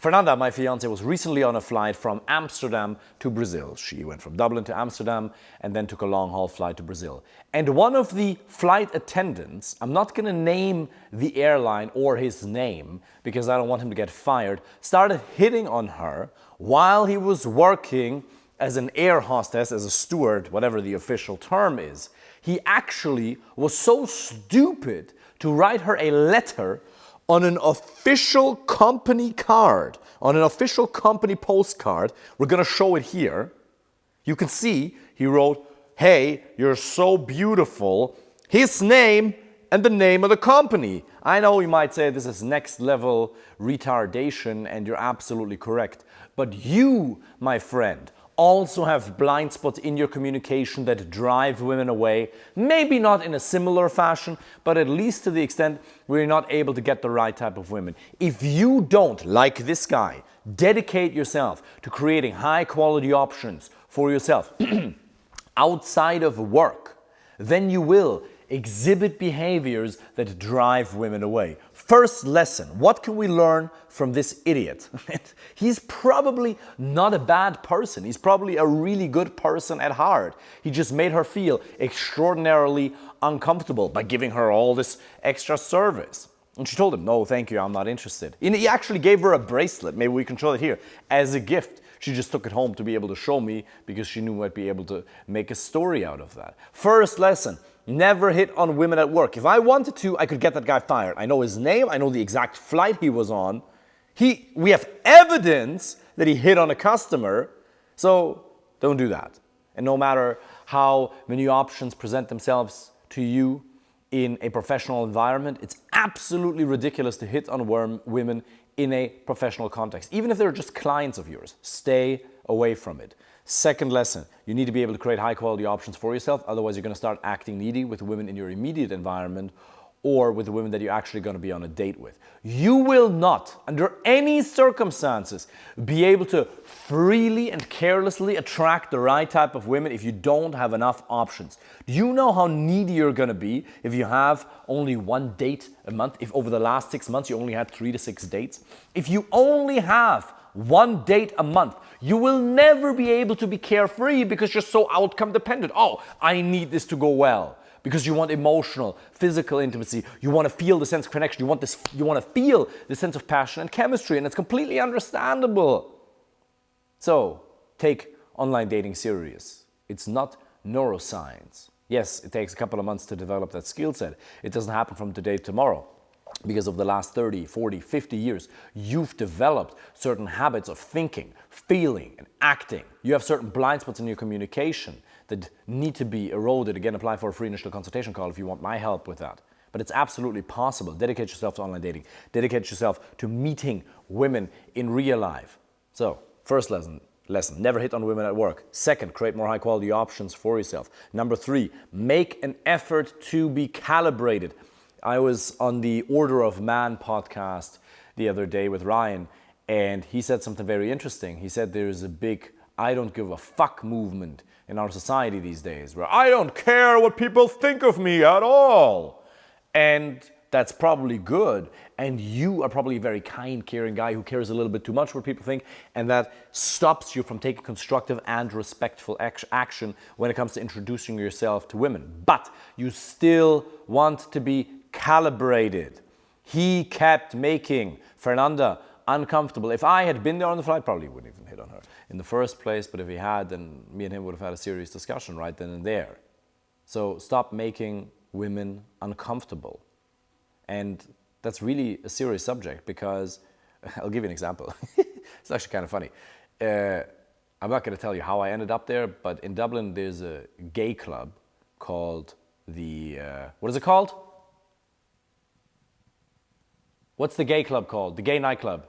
Fernanda, my fiance, was recently on a flight from Amsterdam to Brazil. She went from Dublin to Amsterdam and then took a long-haul flight to Brazil. And one of the flight attendants, I'm not going to name the airline or his name because I don't want him to get fired, started hitting on her while he was working as an air hostess, as a steward, whatever the official term is. He actually was so stupid to write her a letter on an official company card, on an official company postcard. We're going to show it here. You can see he wrote, "Hey, you're so beautiful," his name and the name of the company. I know you might say this is next level retardation, and you're absolutely correct. But you, my friend, also have blind spots in your communication that drive women away. Maybe not in a similar fashion, but at least to the extent where you're not able to get the right type of women. If you don't, like this guy, dedicate yourself to creating high quality options for yourself outside of work, then you will exhibit behaviors that drive women away. First lesson, what can we learn from this idiot? He's probably not a bad person. He's probably a really good person at heart. He just made her feel extraordinarily uncomfortable by giving her all this extra service. And she told him, "No, thank you, I'm not interested." And he actually gave her a bracelet, maybe we can show it here, as a gift. She just took it home to be able to show me because she knew I'd be able to make a story out of that. First lesson, never hit on women at work. If I wanted to, I could get that guy fired. I know his name, I know the exact flight he was on. We have evidence that he hit on a customer, so don't do that. And no matter how many options present themselves to you in a professional environment, it's absolutely ridiculous to hit on women in a professional context. Even if they're just clients of yours, stay away from it. Second lesson, you need to be able to create high quality options for yourself, otherwise you're going to start acting needy with women in your immediate environment or with the women that you're actually going to be on a date with. You will not, under any circumstances, be able to freely and carelessly attract the right type of women if you don't have enough options. Do you know how needy you're going to be if you have only one date a month? If over the last 6 months you only had 3 to 6 dates? If you only have one date a month, you will never be able to be carefree because you're so outcome dependent. Oh, I need this to go well. Because you want emotional, physical intimacy. You want to feel the sense of connection. You want to feel the sense of passion and chemistry, and it's completely understandable. So, take online dating serious. It's not neuroscience. Yes, it takes a couple of months to develop that skill set. It doesn't happen from today to tomorrow. Because of the last 30, 40, 50 years, you've developed certain habits of thinking, feeling, and acting. You have certain blind spots in your communication that need to be eroded. Again, apply for a free initial consultation call if you want my help with that. But it's absolutely possible. Dedicate yourself to online dating. Dedicate yourself to meeting women in real life. So, first lesson, never hit on women at work. Second, create more high quality options for yourself. Number 3, make an effort to be calibrated. I was on the Order of Man podcast the other day with Ryan, and he said something very interesting. He said there's a big I don't give a fuck movement in our society these days, where I don't care what people think of me at all. And that's probably good. And you are probably a very kind, caring guy who cares a little bit too much what people think, and that stops you from taking constructive and respectful action when it comes to introducing yourself to women. But you still want to be calibrated. He kept making Fernanda uncomfortable. If I had been there on the flight, probably wouldn't even hit on her in the first place, but if he had, then me and him would have had a serious discussion right then and there. So stop making women uncomfortable. And that's really a serious subject because, I'll give you an example. It's actually kind of funny. I'm not going to tell you how I ended up there, but in Dublin there's a gay club called what is it called? What's the gay club called? The gay nightclub?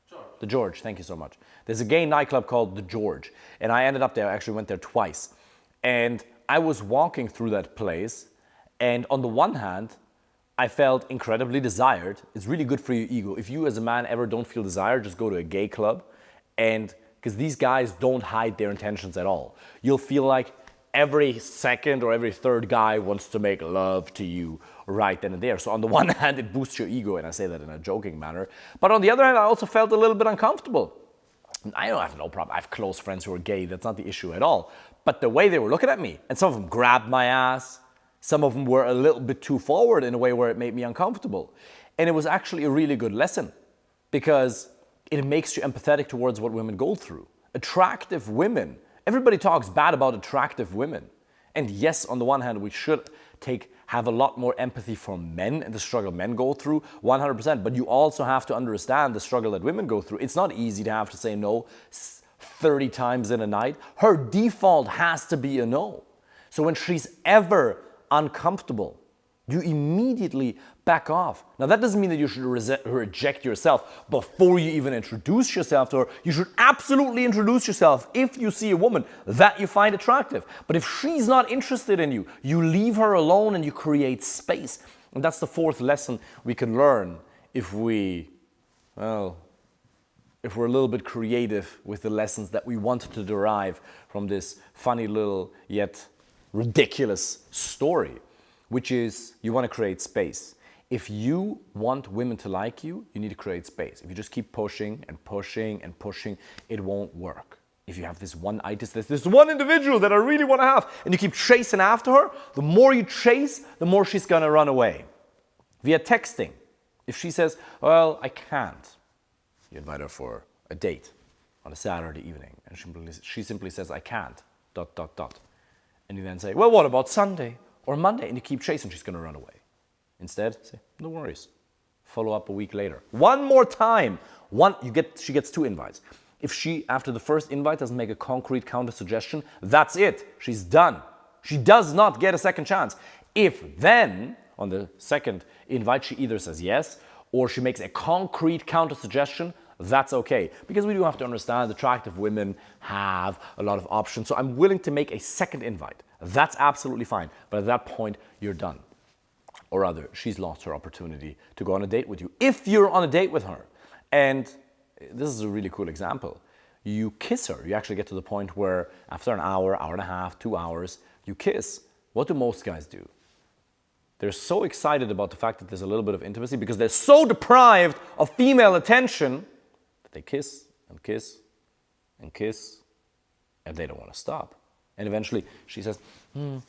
George. The George, thank you so much. There's a gay nightclub called the George. And I ended up there, I actually went there twice. And I was walking through that place, and on the one hand, I felt incredibly desired. It's really good for your ego. If you as a man ever don't feel desired, just go to a gay club. And because these guys don't hide their intentions at all. You'll feel like every second or every third guy wants to make love to you right then and there. So on the one hand, it boosts your ego, and I say that in a joking manner. But on the other hand, I also felt a little bit uncomfortable. I don't have no problem. I have close friends who are gay. That's not the issue at all. But the way they were looking at me, and some of them grabbed my ass, some of them were a little bit too forward in a way where it made me uncomfortable. And it was actually a really good lesson because it makes you empathetic towards what women go through. Attractive women. Everybody talks bad about attractive women. And yes, on the one hand, we should have a lot more empathy for men and the struggle men go through, 100%. But you also have to understand the struggle that women go through. It's not easy to have to say no 30 times in a night. Her default has to be a no. So when she's ever uncomfortable, you immediately back off. Now that doesn't mean that you should reject yourself before you even introduce yourself to her. You should absolutely introduce yourself if you see a woman that you find attractive. But if she's not interested in you, you leave her alone and you create space. And that's the fourth lesson we can learn if we're a little bit creative with the lessons that we want to derive from this funny little yet ridiculous story, which is you want to create space. If you want women to like you, you need to create space. If you just keep pushing and pushing and pushing, it won't work. If you have this one-itis, there's this one individual that I really want to have, and you keep chasing after her, the more you chase, the more she's going to run away. Via texting, if she says, well, I can't, you invite her for a date on a Saturday evening, and she simply says, I can't, ... And you then say, well, what about Sunday or Monday? And you keep chasing, she's going to run away. Instead, say, no worries. Follow up a week later. One more time. She gets 2 invites. If she, after the first invite, doesn't make a concrete counter-suggestion, that's it. She's done. She does not get a second chance. If then, on the second invite, she either says yes or she makes a concrete counter-suggestion, that's okay. Because we do have to understand attractive women have a lot of options. So I'm willing to make a second invite. That's absolutely fine. But at that point, you're done. Or rather, she's lost her opportunity to go on a date with you. If you're on a date with her, and this is a really cool example, you kiss her. You actually get to the point where after an hour, hour and a half, 2 hours, you kiss. What do most guys do? They're so excited about the fact that there's a little bit of intimacy because they're so deprived of female attention that they kiss and kiss and kiss, and they don't want to stop. And eventually she says, and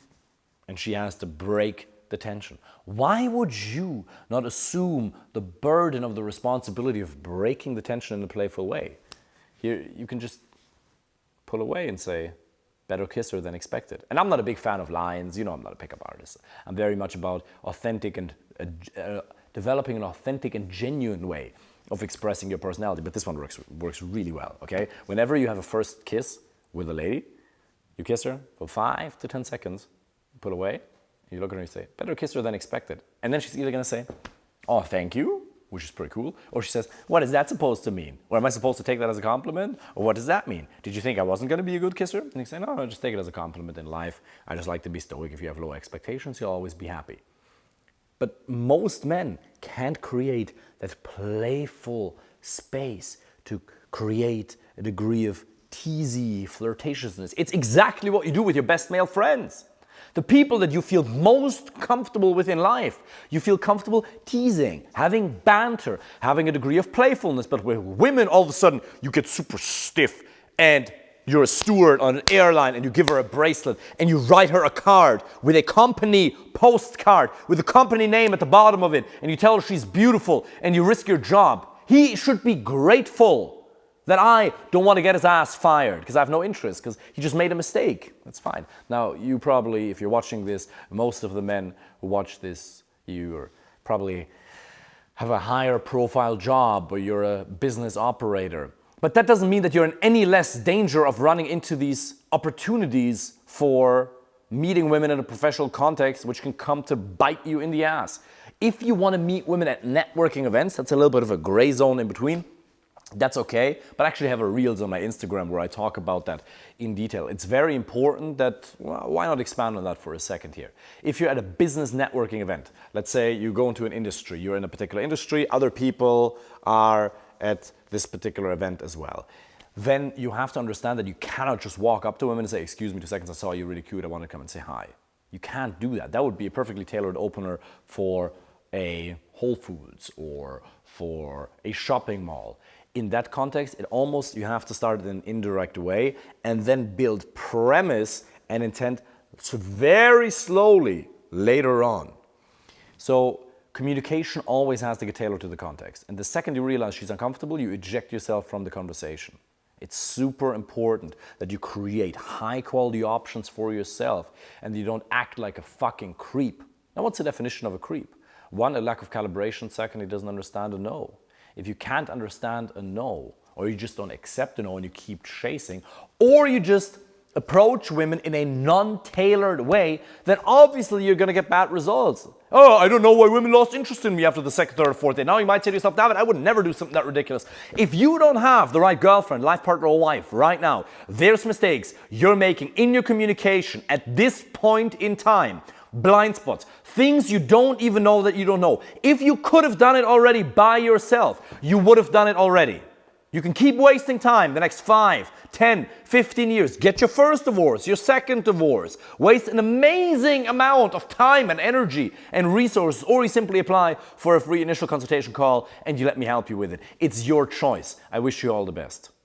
she has to break the tension. Why would you not assume the burden of the responsibility of breaking the tension in a playful way? Here, you can just pull away and say, better kiss her than expected. And I'm not a big fan of lines. You know, I'm not a pickup artist. I'm very much about authentic and developing an authentic and genuine way of expressing your personality. But this one works really well, okay? Whenever you have a first kiss with a lady, you kiss her for 5 to 10 seconds, pull away, you look at her and you say, better kiss her than expected. And then she's either going to say, oh, thank you, which is pretty cool. Or she says, what is that supposed to mean? Or am I supposed to take that as a compliment? Or what does that mean? Did you think I wasn't going to be a good kisser? And you say, no, just take it as a compliment in life. I just like to be stoic. If you have low expectations, you'll always be happy. But most men can't create that playful space to create a degree of teasy flirtatiousness. It's exactly what you do with your best male friends. The people that you feel most comfortable with in life, you feel comfortable teasing, having banter, having a degree of playfulness. But with women, all of a sudden, you get super stiff and you're a steward on an airline and you give her a bracelet and you write her a card with a company postcard with a company name at the bottom of it and you tell her she's beautiful and you risk your job. He should be grateful that I don't want to get his ass fired because I have no interest, because he just made a mistake. That's fine. Now, you probably, if you're watching this, most of the men who watch this, you probably have a higher profile job or you're a business operator. But that doesn't mean that you're in any less danger of running into these opportunities for meeting women in a professional context, which can come to bite you in the ass. If you want to meet women at networking events, that's a little bit of a gray zone in between. That's okay, but I actually have a Reels on my Instagram where I talk about that in detail. It's very important that, well, why not expand on that for a second here? If you're at a business networking event, let's say you go into an industry, you're in a particular industry, other people are at this particular event as well. then you have to understand that you cannot just walk up to women and say, excuse me, 2 seconds, I saw you really cute, I want to come and say hi. You can't do that. That would be a perfectly tailored opener for a Whole Foods or for a shopping mall. In that context, you have to start in an indirect way and then build premise and intent so very slowly later on. So communication always has to get tailored to the context. And the second you realize she's uncomfortable, you eject yourself from the conversation. It's super important that you create high quality options for yourself and you don't act like a fucking creep. Now, what's the definition of a creep? One, a lack of calibration. Second, he doesn't understand a no. If you can't understand a no, or you just don't accept a no and you keep chasing, or you just approach women in a non-tailored way, then obviously you're gonna get bad results. Oh, I don't know why women lost interest in me after the second, third, or fourth day. Now you might say to yourself, David, I would never do something that ridiculous. If you don't have the right girlfriend, life partner, or wife right now, there's mistakes you're making in your communication at this point in time. Blind spots, things you don't even know that you don't know. If you could have done it already by yourself, you would have done it already. You can keep wasting time the next 5, 10, 15 years. Get your first divorce, your second divorce. Waste an amazing amount of time and energy and resources, or you simply apply for a free initial consultation call and you let me help you with it. It's your choice. I wish you all the best.